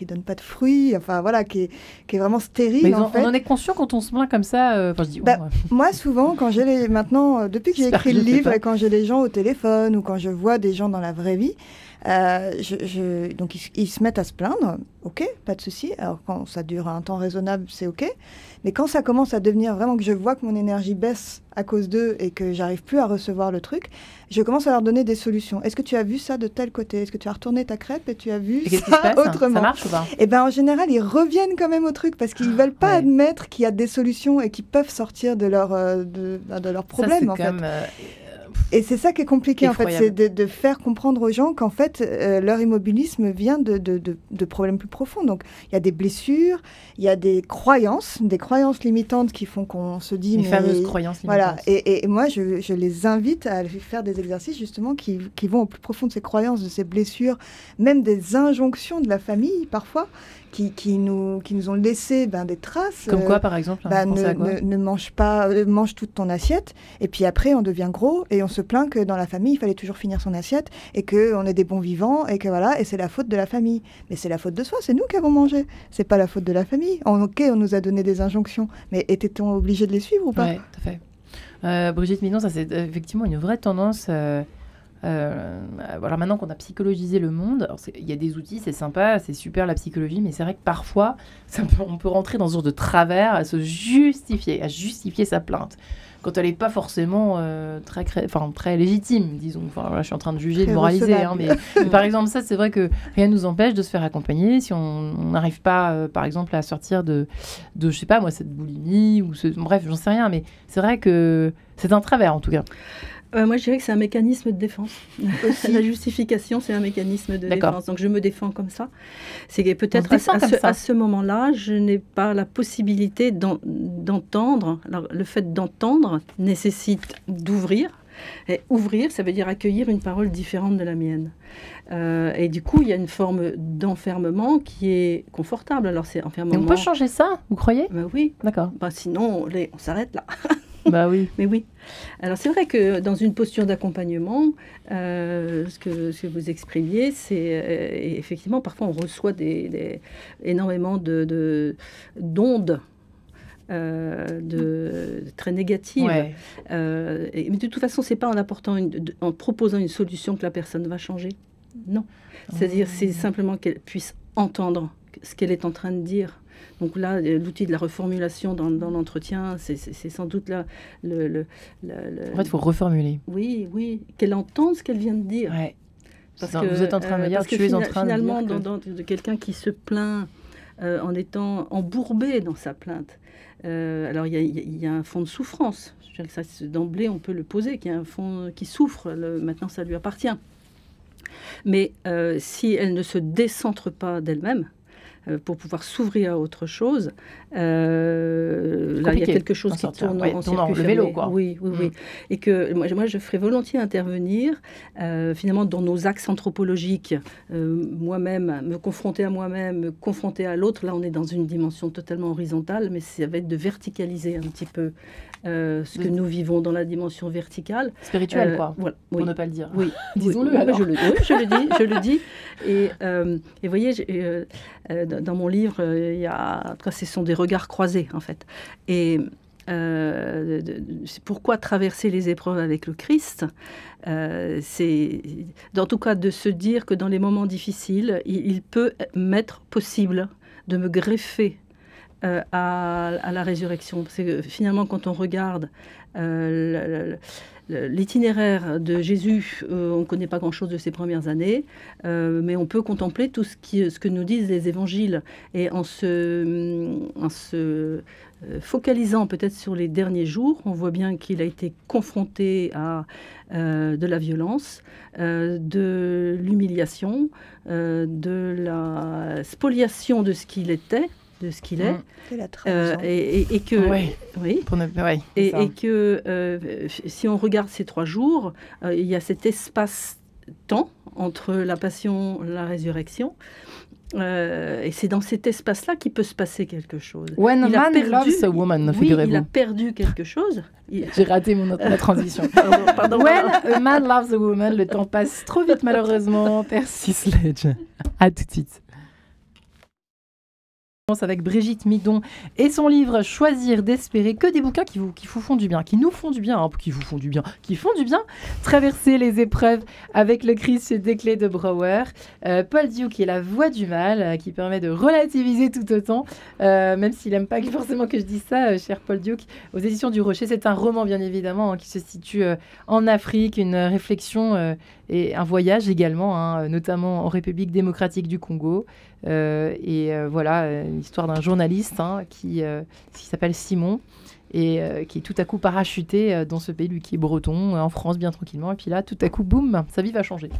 donne pas de fruits, enfin voilà, qui est vraiment stérile. Mais en fait. On en est conscient quand on se plaint comme ça. Je dis, moi, souvent, quand j'ai maintenant, depuis que j'ai écrit le livre et quand j'ai des gens au téléphone ou quand je vois des gens dans la vraie vie. Donc ils se mettent à se plaindre, ok, pas de souci. Alors quand ça dure un temps raisonnable, c'est ok. Mais quand ça commence à devenir vraiment que je vois que mon énergie baisse à cause d'eux et que j'arrive plus à recevoir le truc, je commence à leur donner des solutions. Est-ce que tu as vu ça de tel côté? Est-ce que tu as retourné ta crêpe et tu as vu ça autrement? Ça marche ou pas? Et ben en général, ils reviennent quand même au truc parce qu'ils veulent pas admettre qu'il y a des solutions et qu'ils peuvent sortir de leur problème en fait. Et c'est ça qui est compliqué, Effroyable. en fait, c'est de faire comprendre aux gens qu'en fait, leur immobilisme vient de problèmes plus profonds. Donc, il y a des blessures, il y a des croyances limitantes qui font qu'on se dit... Les fameuses croyances limitantes. Voilà, et moi, je les invite à faire des exercices, justement, qui vont au plus profond de ces croyances, de ces blessures, même des injonctions de la famille, parfois, qui nous ont laissé des traces. Comme quoi, par exemple ne mange pas, mange toute ton assiette, et puis après, on devient gros, et on se plaint que dans la famille, il fallait toujours finir son assiette, et qu'on est des bons vivants, et que voilà, et c'est la faute de la famille. Mais c'est la faute de soi, c'est nous qui avons mangé. C'est pas la faute de la famille. Ok, on nous a donné des injonctions, mais était-on obligé de les suivre ou pas? Oui, tout à fait. Brigitte Midon, ça c'est effectivement une vraie tendance... voilà, maintenant qu'on a psychologisé le monde, il y a des outils, c'est sympa, c'est super la psychologie, mais c'est vrai que parfois, on peut rentrer dans ce genre de travers à justifier sa plainte, quand elle n'est pas forcément très légitime, disons. Enfin, là, je suis en train de juger, de moraliser, mais par exemple, ça, c'est vrai que rien ne nous empêche de se faire accompagner si on n'arrive pas, par exemple, à sortir de je sais pas moi, cette boulimie, bref, j'en sais rien, mais c'est vrai que c'est un travers, en tout cas. Moi, je dirais que c'est un mécanisme de défense. La justification, c'est un mécanisme de défense. Donc, je me défends comme ça. C'est que peut-être à ce moment-là, je n'ai pas la possibilité d'entendre. Alors, le fait d'entendre nécessite d'ouvrir. Et ouvrir, ça veut dire accueillir une parole différente de la mienne. Et du coup, il y a une forme d'enfermement qui est confortable. Alors, c'est enfermement... Et on peut changer ça, vous croyez? Oui. D'accord. Sinon, on s'arrête là. Bah oui. Mais oui. Alors c'est vrai que dans une posture d'accompagnement, ce que vous exprimiez, c'est effectivement parfois on reçoit énormément d'ondes. Très négatives. Ouais. Mais de toute façon, c'est pas en proposant une solution que la personne va changer. Non. C'est-à-dire, c'est simplement qu'elle puisse entendre ce qu'elle est en train de dire. Donc là, l'outil de la reformulation dans l'entretien, c'est sans doute là En fait, il faut reformuler. Oui, qu'elle entende ce qu'elle vient de dire. Ouais. Parce que que vous êtes en train de me dire, tu es en train de dire finalement, que... de quelqu'un qui se plaint en étant embourbé dans sa plainte. Alors, il y a un fond de souffrance. Je veux dire que ça, d'emblée, on peut le poser, qu'il y a un fond qui souffre. Maintenant, ça lui appartient. Mais si elle ne se décentre pas d'elle-même, pour pouvoir s'ouvrir à autre chose, là, il y a quelque chose qui tourne en circuit le vélo, quoi. Oui. Et que moi, je ferais volontiers intervenir, finalement, dans nos axes anthropologiques, moi-même, me confronter à moi-même, me confronter à l'autre. Là, on est dans une dimension totalement horizontale, mais ça va être de verticaliser un petit peu ce que nous vivons dans la dimension verticale. Spirituel, quoi, voilà, pour ne pas le dire. Oui, disons-le. Oui, je le dis. Et vous voyez, dans mon livre, ce sont des regards croisés, en fait. Et pourquoi traverser les épreuves avec le Christ, c'est, en tout cas, de se dire que dans les moments difficiles, il peut m'être possible de me greffer à la résurrection. Parce que finalement, quand on regarde l'itinéraire de Jésus, on ne connaît pas grand-chose de ses premières années, mais on peut contempler tout ce que nous disent les évangiles. Et en se focalisant peut-être sur les derniers jours, on voit bien qu'il a été confronté à de la violence, de l'humiliation, de la spoliation de ce qu'il était, de ce qu'il est, la trahison. et que et que si on regarde ces 3 jours, il y a cet espace-temps entre la passion, la résurrection. Et c'est dans cet espace-là qu'il peut se passer quelque chose. When a man loves a woman, figurez-vous. Il a perdu quelque chose. J'ai raté ma transition. Pardon. When a man loves a woman, le temps passe trop vite malheureusement. Percy Sledge. À tout de suite. Avec Brigitte Midon et son livre Choisir d'espérer, que des bouquins qui vous font du bien, qui nous font du bien, hein, qui font du bien, traverser les épreuves avec le Christ chez Desclés de Brouwer. Paul Diou qui est la voix du mal, qui permet de relativiser tout autant, même s'il n'aime pas forcément que je dise ça, cher Paul Diou, aux éditions du Rocher. C'est un roman bien évidemment qui se situe en Afrique, une réflexion et un voyage également, hein, notamment en République démocratique du Congo. Voilà, l'histoire d'un journaliste qui s'appelle Simon et qui est tout à coup parachuté dans ce pays, lui qui est breton, en France bien tranquillement. Et puis là, tout à coup, boum, sa vie va changer.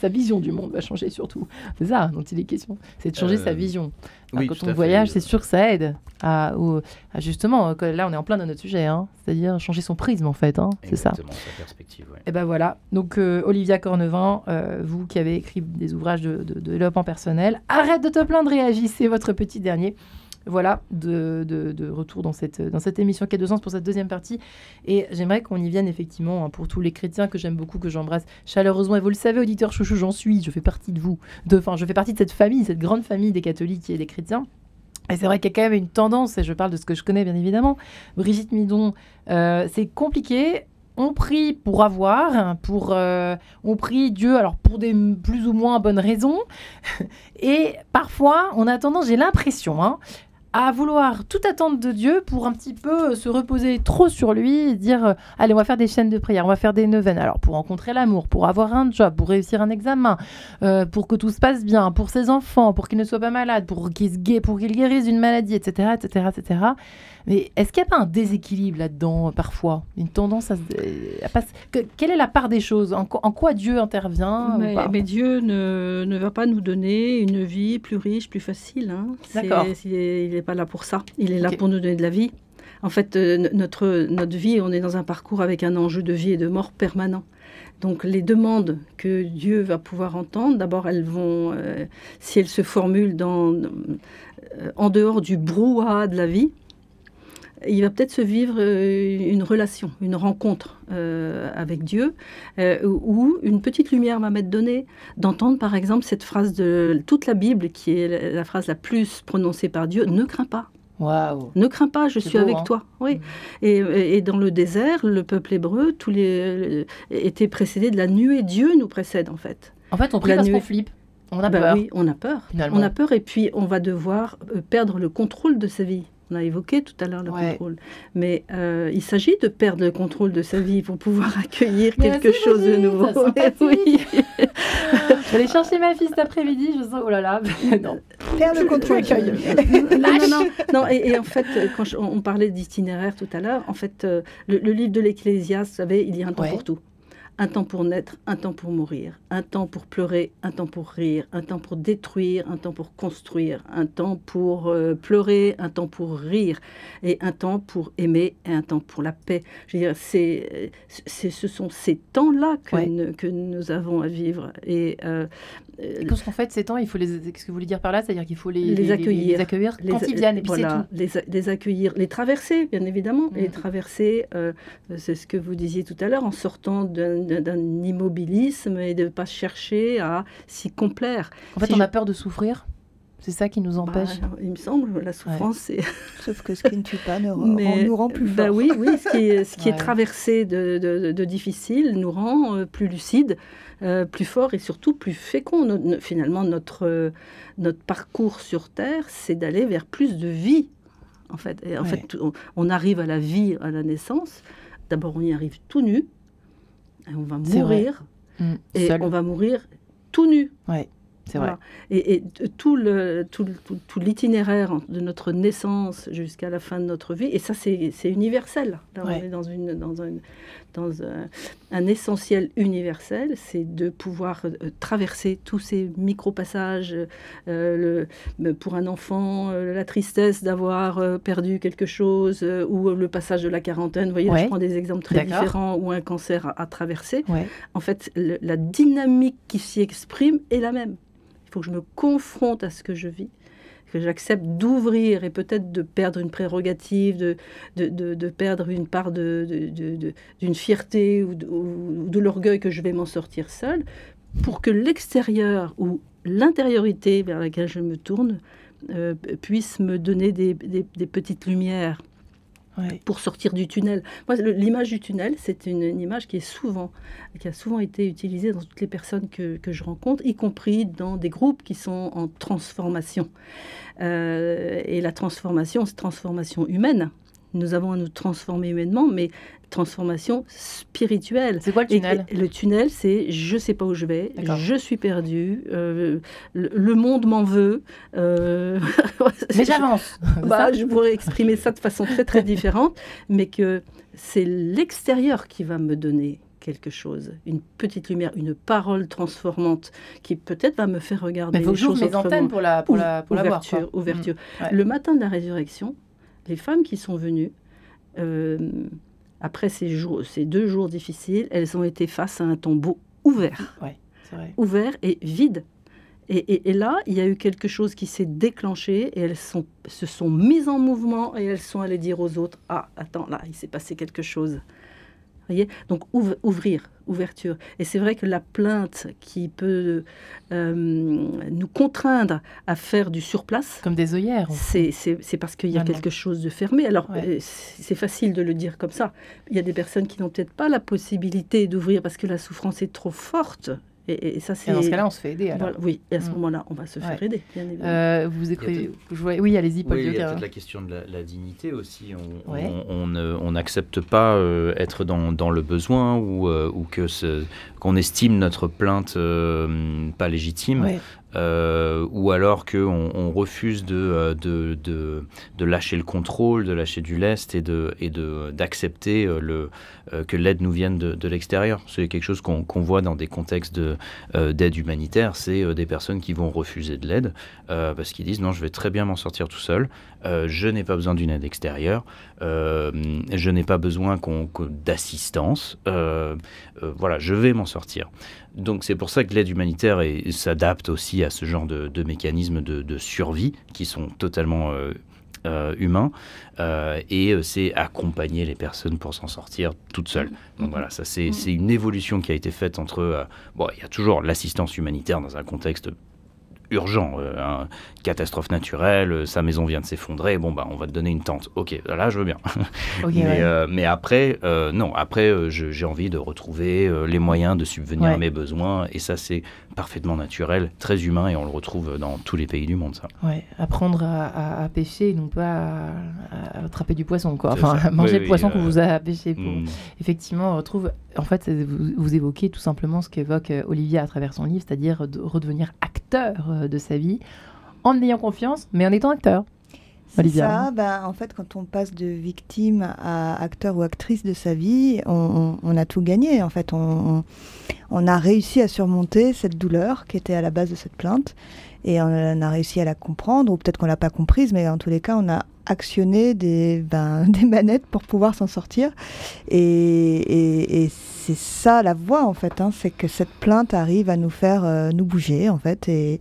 Sa vision du monde va changer surtout. C'est ça dont il est question, c'est de changer sa vision. Oui, quand on voyage, c'est sûr que ça aide à justement, là on est en plein dans notre sujet, c'est-à-dire changer son prisme en fait, c'est ça. Exactement, sa perspective, ouais. Et ben voilà, donc Olivia Cornevin, vous qui avez écrit des ouvrages de développement personnel, arrête de te plaindre, réagissez, votre petit dernier. Voilà, de retour dans cette émission Quai de sens pour cette deuxième partie. Et j'aimerais qu'on y vienne effectivement pour tous les chrétiens que j'aime beaucoup, que j'embrasse chaleureusement. Et vous le savez, auditeurs chouchou, j'en suis, je fais partie de vous. Je fais partie de cette famille, cette grande famille des catholiques et des chrétiens. Et c'est vrai qu'il y a quand même une tendance, et je parle de ce que je connais bien évidemment. Brigitte Midon, c'est compliqué. On prie pour avoir, on prie Dieu alors pour des plus ou moins bonnes raisons. Et parfois, on a tendance, j'ai l'impression, à vouloir tout attendre de Dieu pour un petit peu se reposer trop sur lui et dire allez, on va faire des chaînes de prière, on va faire des neuvaines. Alors pour rencontrer l'amour, pour avoir un job, pour réussir un examen, pour que tout se passe bien, pour ses enfants, pour qu'ils ne soient pas malades, pour qu'ils guérissent d'une maladie, etc., etc., etc. Mais est-ce qu'il n'y a pas un déséquilibre là-dedans parfois, une tendance à quelle est la part des choses, en quoi Dieu intervient mais Dieu ne va pas nous donner une vie plus riche, plus facile. D'accord. Il n'est pas là pour ça. Il est là pour nous donner de la vie. En fait, notre vie, on est dans un parcours avec un enjeu de vie et de mort permanent. Donc les demandes que Dieu va pouvoir entendre, d'abord elles vont, si elles se formulent en dehors du brouhaha de la vie, il va peut-être se vivre une relation, une rencontre avec Dieu, où une petite lumière va m'être donnée, d'entendre par exemple cette phrase de toute la Bible, qui est la phrase la plus prononcée par Dieu, « Ne crains pas ». Waouh. Ne crains pas, je C'est suis beau, avec hein. toi. Oui. Et dans le désert, le peuple hébreu, était précédé de la nuée. Dieu nous précède, en fait. En fait, on prie La parce nuée. qu'on flippe. On a Bah peur. oui, on a peur. Finalement. On a peur, et puis on va devoir perdre le contrôle de sa vie. On a évoqué tout à l'heure le Ouais. contrôle. Mais il s'agit de perdre le contrôle de sa vie pour pouvoir accueillir Mais quelque c'est chose de magique, nouveau. ça, sympathique. Oui. Je vais aller chercher ma fille cet après-midi. Je sens, oh là là. Non. Perds le contrôle. Accueil. Non, et en fait, quand on parlait d'itinéraire tout à l'heure, en fait, le livre de l'Ecclésiaste, vous savez, il y a un temps Ouais. pour tout. Un temps pour naître, un temps pour mourir, un temps pour pleurer, un temps pour rire, un temps pour détruire, un temps pour construire, un temps pour pleurer, un temps pour rire, et un temps pour aimer, et un temps pour la paix. Je veux dire, ce sont ces temps-là que nous avons à vivre. Et Qu'est-ce qu'on fait de ces temps? Il faut qu'est-ce que vous voulez dire par là? C'est-à-dire qu'il faut les accueillir. les accueillir quand ils viennent, et puis voilà, c'est tout. les accueillir, les traverser, bien évidemment. Et les traverser, c'est ce que vous disiez tout à l'heure, en sortant d'un immobilisme et de ne pas chercher à s'y complaire. En fait, Si on je- a peur de souffrir. C'est ça qui nous empêche. Il me semble, la souffrance, c'est... Sauf que ce qui ne tue pas Mais- nous rend plus bah forts. oui, ce qui Ouais. est traversé de difficile nous rend plus lucides, plus forts et surtout plus féconds. Finalement, notre parcours sur Terre, c'est d'aller vers plus de vie. En fait, et en Ouais. fait, on arrive à la vie à la naissance. D'abord, on y arrive tout nu. Et on va C'est vrai. mourir. Et Seul. on va mourir tout nu. Ouais, c'est Voilà. vrai. Et tout l'itinéraire de notre naissance jusqu'à la fin de notre vie, et ça c'est universel. Là, Ouais. on est dans un essentiel universel, c'est de pouvoir traverser tous ces micro-passages. Pour un enfant, la tristesse d'avoir perdu quelque chose, ou le passage de la quarantaine. Vous voyez, là, Ouais. je prends des exemples très D'accord. différents, ou un cancer à traverser. Ouais. En fait, la dynamique qui s'y exprime est la même. Il faut que je me confronte à ce que je vis, que j'accepte d'ouvrir et peut-être de perdre une prérogative, de perdre une part d'une fierté ou de l'orgueil que je vais m'en sortir seule, pour que l'extérieur ou l'intériorité vers laquelle je me tourne puisse me donner des petites lumières. Ouais. Pour sortir du tunnel. Moi, l'image du tunnel, c'est une image qui a souvent été utilisée dans toutes les personnes que je rencontre, y compris dans des groupes qui sont en transformation. Et la transformation, c'est transformation humaine. Nous avons à nous transformer humainement, mais transformation spirituelle. C'est quoi le tunnel? Et le tunnel, c'est je ne sais pas où je vais, D'accord. je suis perdu, le monde m'en veut. Mais j'avance. Bah, je pourrais exprimer ça de façon très très différente, mais que c'est l'extérieur qui va me donner quelque chose, une petite lumière, une parole transformante qui peut-être va me faire regarder Mais il faut les que j'ouvre choses mes antennes autrement. pour la voir. Ouverture, quoi. ouverture. Ouais. Le matin de la résurrection, les femmes qui sont venues, après ces 2 jours difficiles, elles ont été face à un tombeau ouvert. Ouais, c'est vrai. Ouvert et vide. Et là, il y a eu quelque chose qui s'est déclenché et elles se sont mises en mouvement et elles sont allées dire aux autres « Ah, attends, là, il s'est passé quelque chose. » Vous voyez? Donc, ouverture. Et c'est vrai que la plainte qui peut nous contraindre à faire du surplace, Comme des œillères. c'est parce qu'il y a Vraiment. quelque chose de fermé. Alors, Ouais. c'est facile de le dire comme ça. Il y a des personnes qui n'ont peut-être pas la possibilité d'ouvrir parce que la souffrance est trop forte. Et ça, c'est... Et dans ce cas-là, on se fait aider. Alors. Voilà, oui, et à ce Mm. moment-là, on va se faire aider, bien évidemment. Vous écrivez. Oui, allez-y, Paul. Oui, il y a Dioca. peut-être la question de la dignité aussi. Ouais. On n'accepte pas être dans le besoin ou qu'on estime notre plainte pas légitime. Ouais. Ou alors qu'on refuse de lâcher le contrôle, de lâcher du lest et d'accepter que l'aide nous vienne de l'extérieur. C'est quelque chose qu'on voit dans des contextes d'aide humanitaire, c'est des personnes qui vont refuser de l'aide parce qu'ils disent non, je vais très bien m'en sortir tout seul, je n'ai pas besoin d'une aide extérieure, je n'ai pas besoin d'assistance, voilà, je vais m'en sortir. Donc c'est pour ça que l'aide humanitaire s'adapte aussi à ce genre de mécanismes de survie qui sont totalement humain, et c'est accompagner les personnes pour s'en sortir toutes seules. Donc voilà, ça c'est une évolution qui a été faite entre... il y a toujours l'assistance humanitaire dans un contexte urgent, catastrophe naturelle, sa maison vient de s'effondrer, on va te donner une tente. Ok, là je veux bien. Mais après, non, après j'ai envie de retrouver les moyens de subvenir à mes besoins, et ça c'est parfaitement naturel, très humain, et on le retrouve dans tous les pays du monde, ça. Ouais, apprendre à pêcher et non pas à attraper du poisson, quoi. Enfin, manger le poisson qu'on vous a pêché. Effectivement, on retrouve... En fait, vous évoquez tout simplement ce qu'évoque Olivier à travers son livre, c'est-à-dire de redevenir acteur de sa vie, en ayant confiance, mais en étant acteur. C'est ça, en fait, quand on passe de victime à acteur ou actrice de sa vie, on a tout gagné. En fait, on a réussi à surmonter cette douleur qui était à la base de cette plainte, et on a réussi à la comprendre, ou peut-être qu'on l'a pas comprise, mais en tous les cas, on a actionné des manettes pour pouvoir s'en sortir. Et c'est ça la voie, en fait, c'est que cette plainte arrive à nous faire nous bouger, en fait, et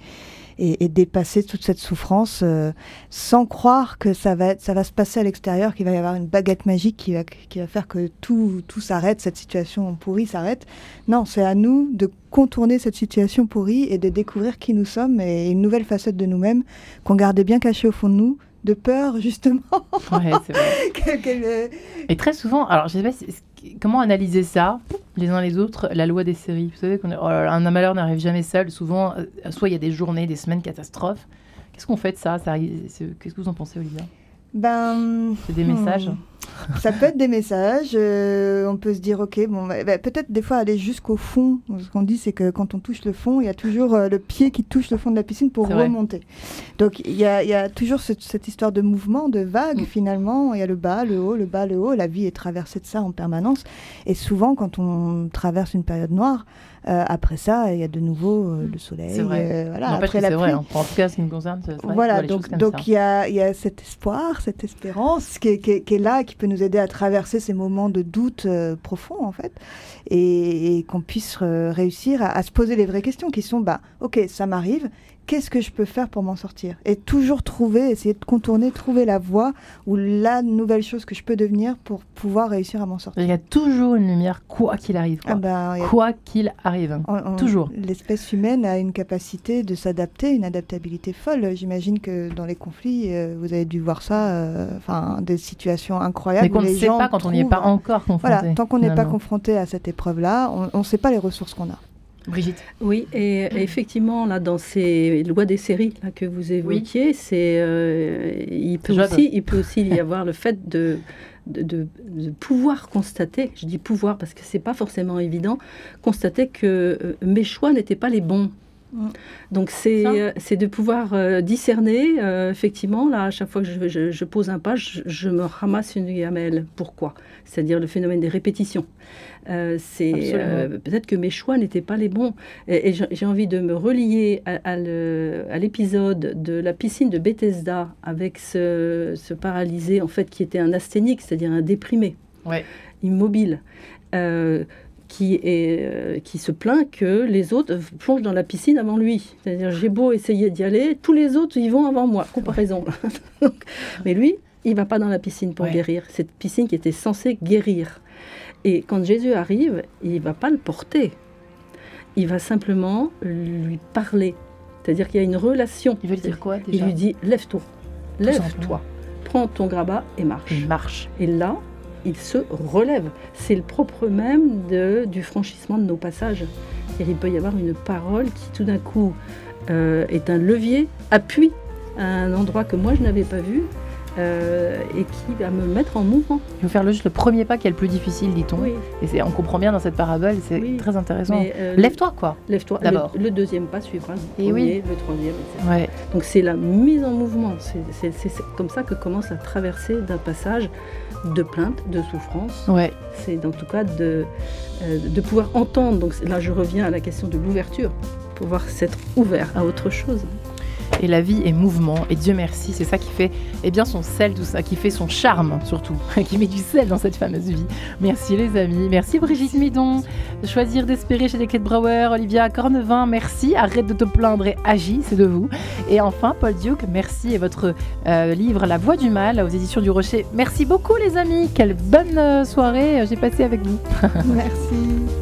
dépasser toute cette souffrance sans croire que ça va se passer à l'extérieur, qu'il va y avoir une baguette magique qui va faire que tout s'arrête, cette situation pourrie s'arrête. Non, c'est à nous de contourner cette situation pourrie et de découvrir qui nous sommes et une nouvelle facette de nous-mêmes qu'on gardait bien cachée au fond de nous, de peur, justement. Ouais, c'est vrai. Et très souvent, alors je sais pas comment analyser ça, les uns les autres, la loi des séries. Vous savez un malheur n'arrive jamais seul. Souvent, soit il y a des journées, des semaines catastrophes. Qu'est-ce qu'on fait de ça, Qu'est-ce que vous en pensez, Olivia ? C'est des messages. Ça peut être des messages. On peut se dire, ok, peut-être des fois aller jusqu'au fond. Ce qu'on dit, c'est que quand on touche le fond, il y a toujours le pied qui touche le fond de la piscine pour remonter. Donc il y a toujours cette histoire de mouvement, de vague. Finalement, il y a le bas, le haut, le bas, le haut. La vie est traversée de ça en permanence. Et souvent, quand on traverse une période noire, après ça, il y a de nouveau le soleil. C'est vrai. Après la pluie. Vrai, hein. En tout cas, ce qui me concerne, c'est vrai. Voilà, donc il y a cet espoir, cette espérance qui est là, qui peut nous aider à traverser ces moments de doute profonds, en fait, et qu'on puisse réussir à se poser les vraies questions qui sont, ok, ça m'arrive, qu'est-ce que je peux faire pour m'en sortir ? Et toujours essayer de contourner, trouver la voie ou la nouvelle chose que je peux devenir pour pouvoir réussir à m'en sortir. Il y a toujours une lumière, quoi qu'il arrive. Quoi qu'il arrive, toujours. L'espèce humaine a une capacité de s'adapter, une adaptabilité folle. J'imagine que dans les conflits, vous avez dû voir ça, des situations incroyables. Mais qu'on ne sait pas quand on n'y est pas encore confronté. Voilà, tant qu'on n'est pas confronté à cette épreuve-là, on ne sait pas les ressources qu'on a. Brigitte. Oui, et effectivement, là, dans ces lois des séries là, que vous évoquiez, il peut aussi y avoir le fait de pouvoir constater, je dis pouvoir parce que c'est pas forcément évident, constater que mes choix n'étaient pas les bons. Donc c'est de pouvoir discerner, effectivement, là, à chaque fois que je pose un pas, je me ramasse une gamelle. Pourquoi ? C'est-à-dire le phénomène des répétitions. Peut-être que mes choix n'étaient pas les bons. Et j'ai envie de me relier à l'épisode de la piscine de Bethesda avec ce paralysé, en fait, qui était un asthénique, c'est-à-dire un déprimé, immobile. Qui se plaint que les autres plongent dans la piscine avant lui. C'est-à-dire, j'ai beau essayer d'y aller, tous les autres y vont avant moi. Comparaison. Mais lui, il ne va pas dans la piscine pour guérir. Cette piscine qui était censée guérir. Et quand Jésus arrive, il ne va pas le porter. Il va simplement lui parler. C'est-à-dire qu'il y a une relation. Il veut dire quoi, déjà ? Il lui dit, lève-toi. Lève-toi. Prends ton grabat et marche. Il marche. Et là, il se relève. C'est le propre même du franchissement de nos passages. Il peut y avoir une parole qui, tout d'un coup, est un levier, appuie à un endroit que moi, je n'avais pas vu, et qui va me mettre en mouvement. Il faut faire juste le premier pas qui est le plus difficile, dit-on. Oui. Et on comprend bien dans cette parabole, c'est très intéressant. Mais, lève-toi, quoi. Lève-toi. D'abord. Le deuxième pas suivra le premier, le troisième, etc. Ouais. Donc c'est la mise en mouvement. C'est comme ça que commence la traversée d'un passage de plainte, de souffrance. Ouais. C'est en tout cas de pouvoir entendre. Donc là, je reviens à la question de l'ouverture, pouvoir s'être ouvert à autre chose. Et la vie est mouvement. Et Dieu merci, c'est ça qui fait son sel, tout ça, qui fait son charme surtout, qui met du sel dans cette fameuse vie. Merci les amis. Merci Brigitte Midon. Choisir d'espérer chez les Clés de Brouwer. Olivia Cornevin, merci. Arrête de te plaindre et agis, c'est de vous. Et enfin, Paul Duke, merci. Et votre livre La Voix du Mal aux éditions du Rocher. Merci beaucoup les amis. Quelle bonne soirée j'ai passée avec vous. Merci.